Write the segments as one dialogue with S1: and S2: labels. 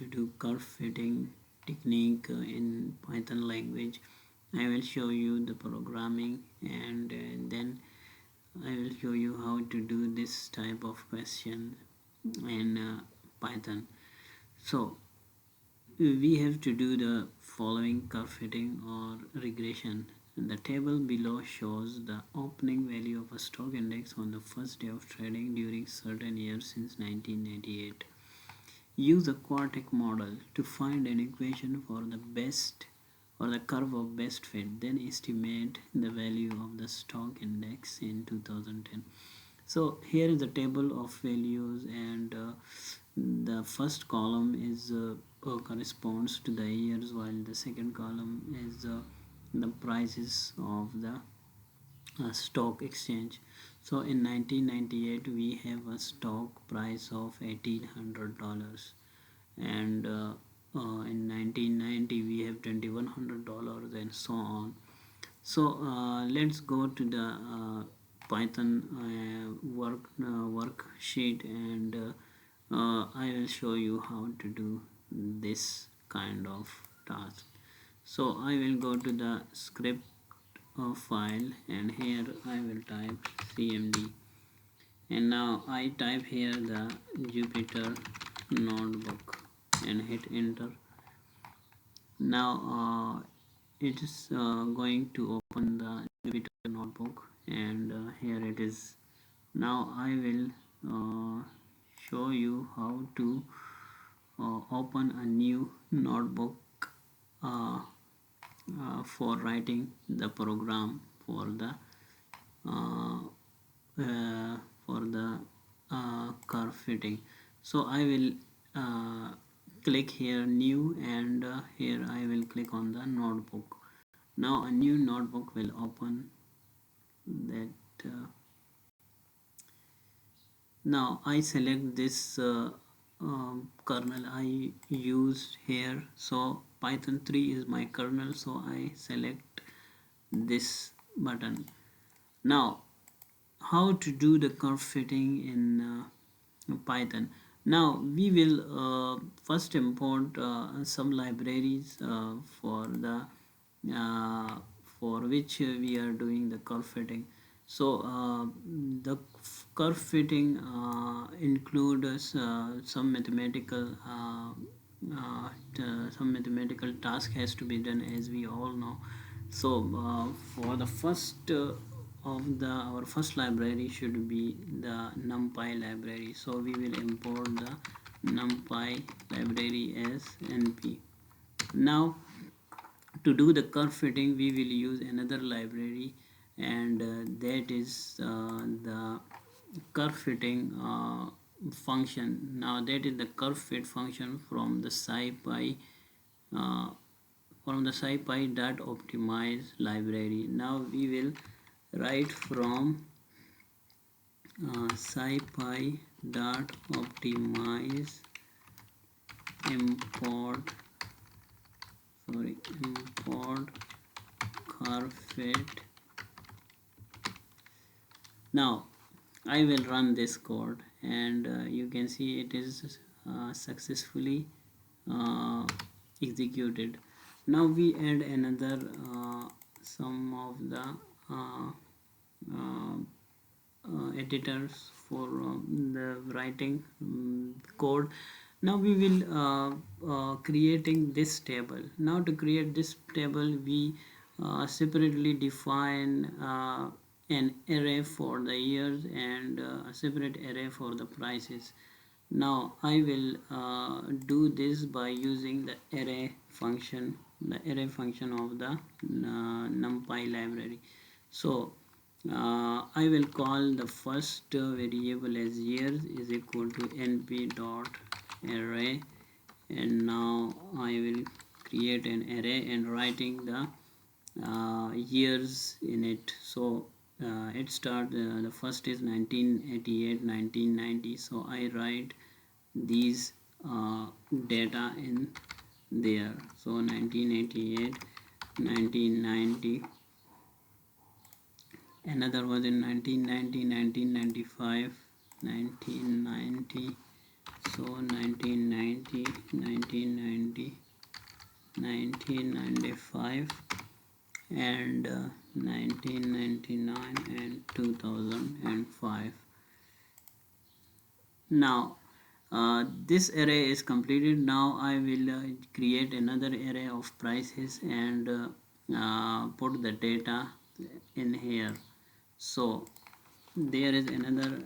S1: to do curve fitting technique in Python language. I will show you the programming, and then I will show you how to do this type of question in Python. So we have to do the following curve fitting or regression. The table below shows the opening value of a stock index on the first day of trading during certain years since 1998. Use a quartic model to find an equation for the best or the curve of best fit, then estimate the value of the stock index in 2010. So here is the table of values, and the first column is corresponds to the years, while the second column is the prices of the stock exchange. So in 1998 we have a stock price of $1,800, and in 1990 we have $2,100, and so on. So let's go to the Python worksheet, and I will show you how to do this kind of task. So I will go to the script file, and here I will type cmd, and now I type here the Jupyter notebook and hit enter. Now it is going to open the Jupyter notebook, and here it is. Now I will show you how to open a new notebook for writing the program for the curve fitting. So I will click here new, and here I will click on the notebook. Now a new notebook will open that. Now I select this kernel I used here. So Python 3 is my kernel, so I select this button. Now how to do the curve fitting in Python. Now we will first import some libraries for which we are doing the curve fitting. So the curve fitting includes some mathematical task has to be done, as we all know. So for the first our first library should be the Numpy library. So we will import the Numpy library as np. Now to do the curve fitting we will use another library, and that is the curve fitting function. Now that is the curve fit function from the scipy scipy.optimize library. Now we will write from scipy.optimize import curve fit. Now I will run this code, and you can see it is successfully executed. Now we add another some of the editors for the writing code. Now we will creating this table. Now to create this table we separately define an array for the years, and a separate array for the prices. Now I will do this by using the array function of the Numpy library. So I will call the first variable as years is equal to np.array, and now I will create an array and writing the years in it. So it start the first is 1988, 1990. So I write these data in there. So 1988, 1990, another was in 1990, 1995, 1990. So 1990, 1990, 1995 and 1999 and 2005. Now this array is completed. Now I will create another array of prices and put the data in here. So there is another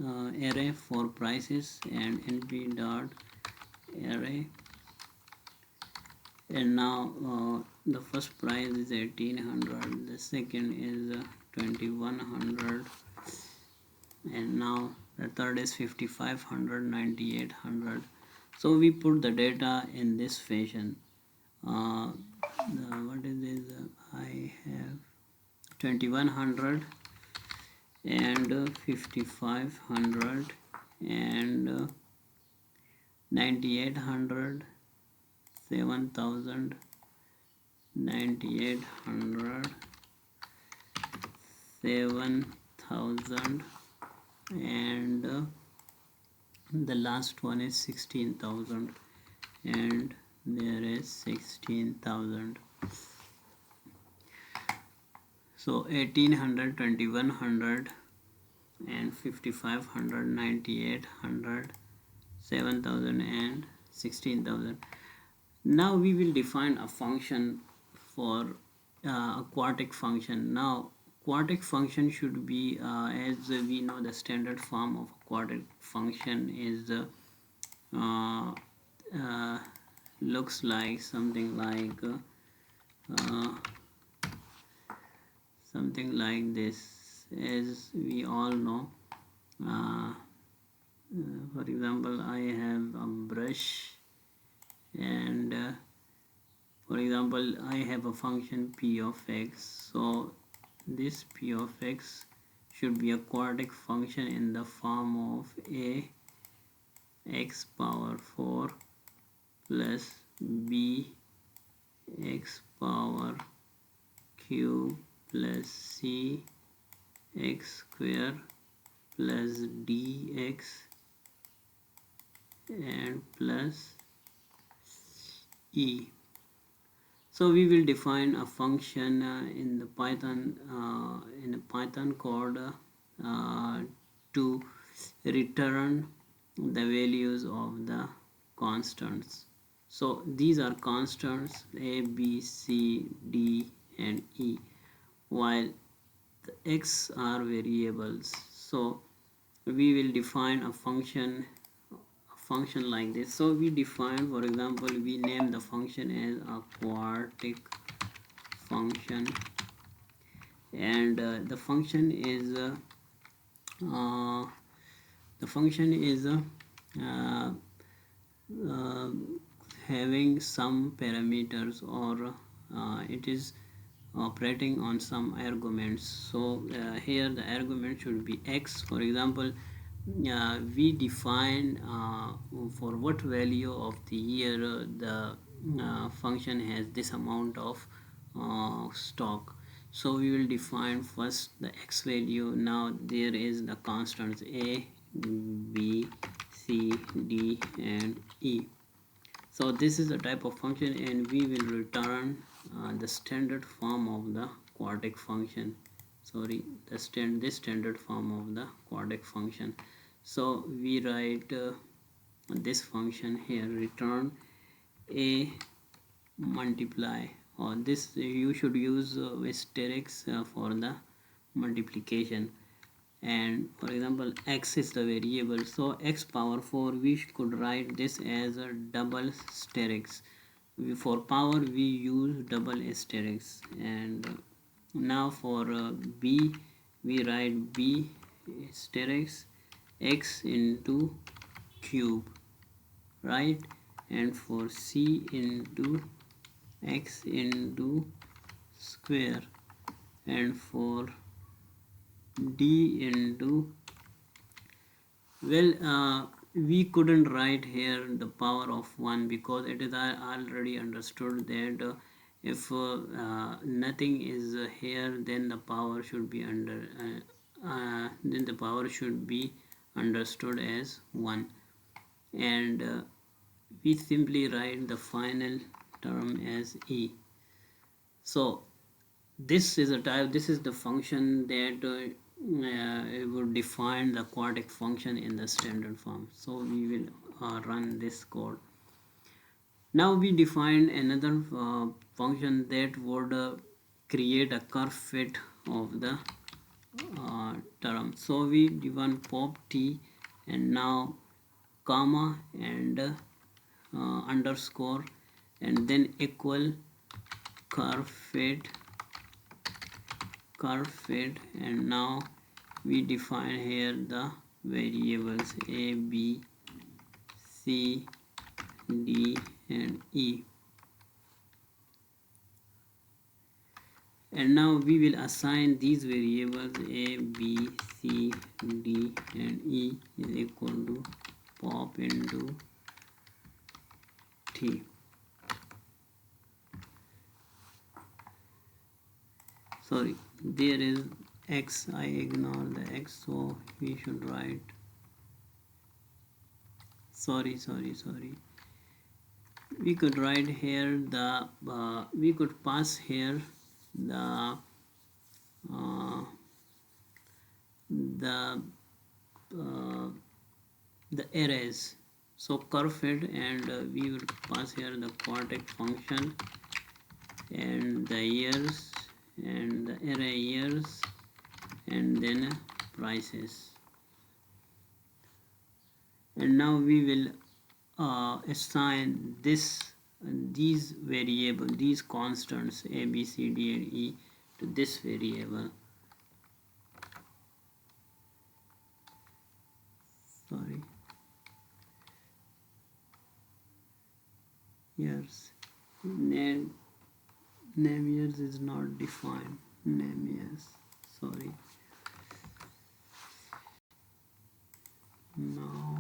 S1: array for prices and np dot array, and now the first price is 1800, the second is 2100, and now the third is 5500, 9800. So we put the data in this fashion. What is this? I have 2100 and 5500 and 9800, 7000, 9800, 7000, and the last one is 16,000, and there is 16,000. So 1800, 2100 and 5500, 9800, 7000 and 16,000. Now we will define a function for a quartic function. Now quartic function should be as we know, the standard form of a quartic function is looks like something like this. As we all know, for example, I have a brush, and for example I have a function p of x. So this p of x should be a quartic function in the form of a x power 4 plus b x power cube plus c x square plus dx and plus e. So we will define a function in the Python code to return the values of the constants. So these are constants a, b, c, d and e, while the x are variables. So we will define a function like this. So we define, for example, we name the function as a quartic function, and the function is having some parameters, or it is operating on some arguments. So here the argument should be x. For example, we define for what value of the year the function has this amount of stock. So we will define first the x value. Now there is the constants a, b, c, d and e. So this is a type of function, and we will return the standard form of the quartic function. This standard form of the quartic function. So we write this function here, return a multiply, or this you should use asterisk for the multiplication. And for example, x is the variable, so x power 4 we could write this as a double asterisk. For power we use double asterisk. And now for b we write b asterisk x into cube, right? And for c into x into square, and for d into, well, we couldn't write here the power of 1 because it is already understood that if nothing is here, then the power should be understood as 1, and we simply write the final term as e. So this is the function that would define the quartic function in the standard form. So we will run this code. Now we define another function that would create a curve fit of the term. So we define pop t and now comma and underscore and then equal curve fit, and now we define here the variables a, b, c, d and e, and now we will assign these variables a, b, c, d and e is equal to pop into t. Sorry, there is x, I ignore the x, so we should write sorry, we could write here the we could pass here the uh, the uh, the arrays. So curve fit, and we will pass here the quartic function and the years and the array years and then prices, and now we will assign these variable, these constants a, b, c, d and e to this variable. Sorry, years, name years is not defined, name years, sorry. Now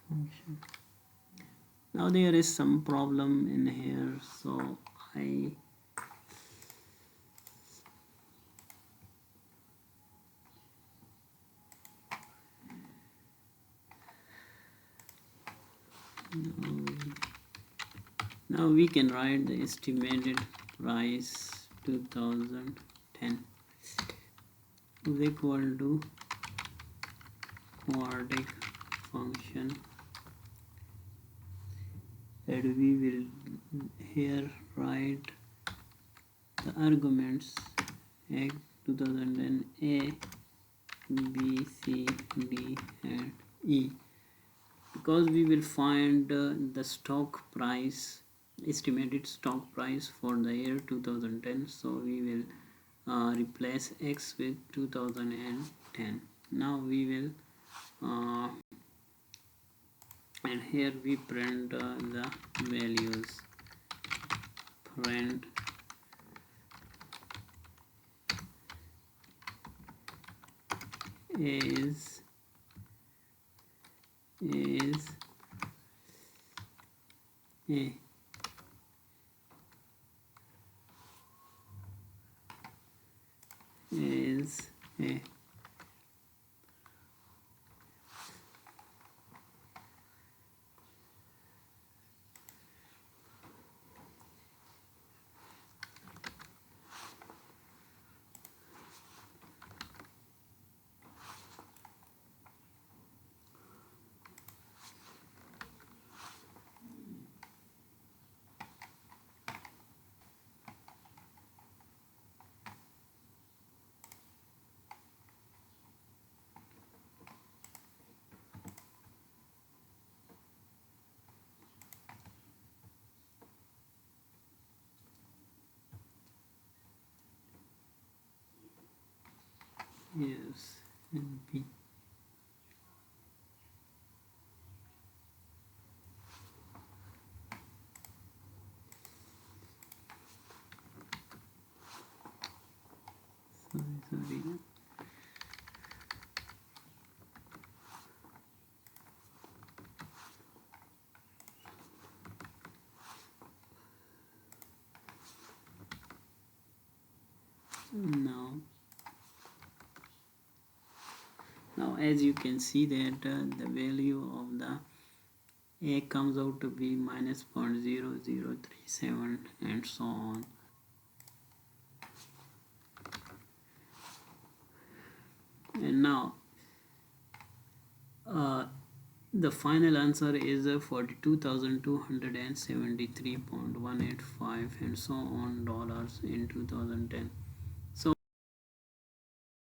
S1: function. Now there is some problem in here, so now we can write the estimated price 2010 is equal to quartic function, and we will here write the arguments a 2010 a, b, c, d and e, because we will find the stock price, estimated stock price for the year 2010. So we will replace x with 2010. Now we will and here we print the values, print is a, is a. Yes, and B. Sorry. as you can see that the value of the a comes out to be minus 0.0037 and so on. And now the final answer is 42,273.185 and so on dollars in 2010.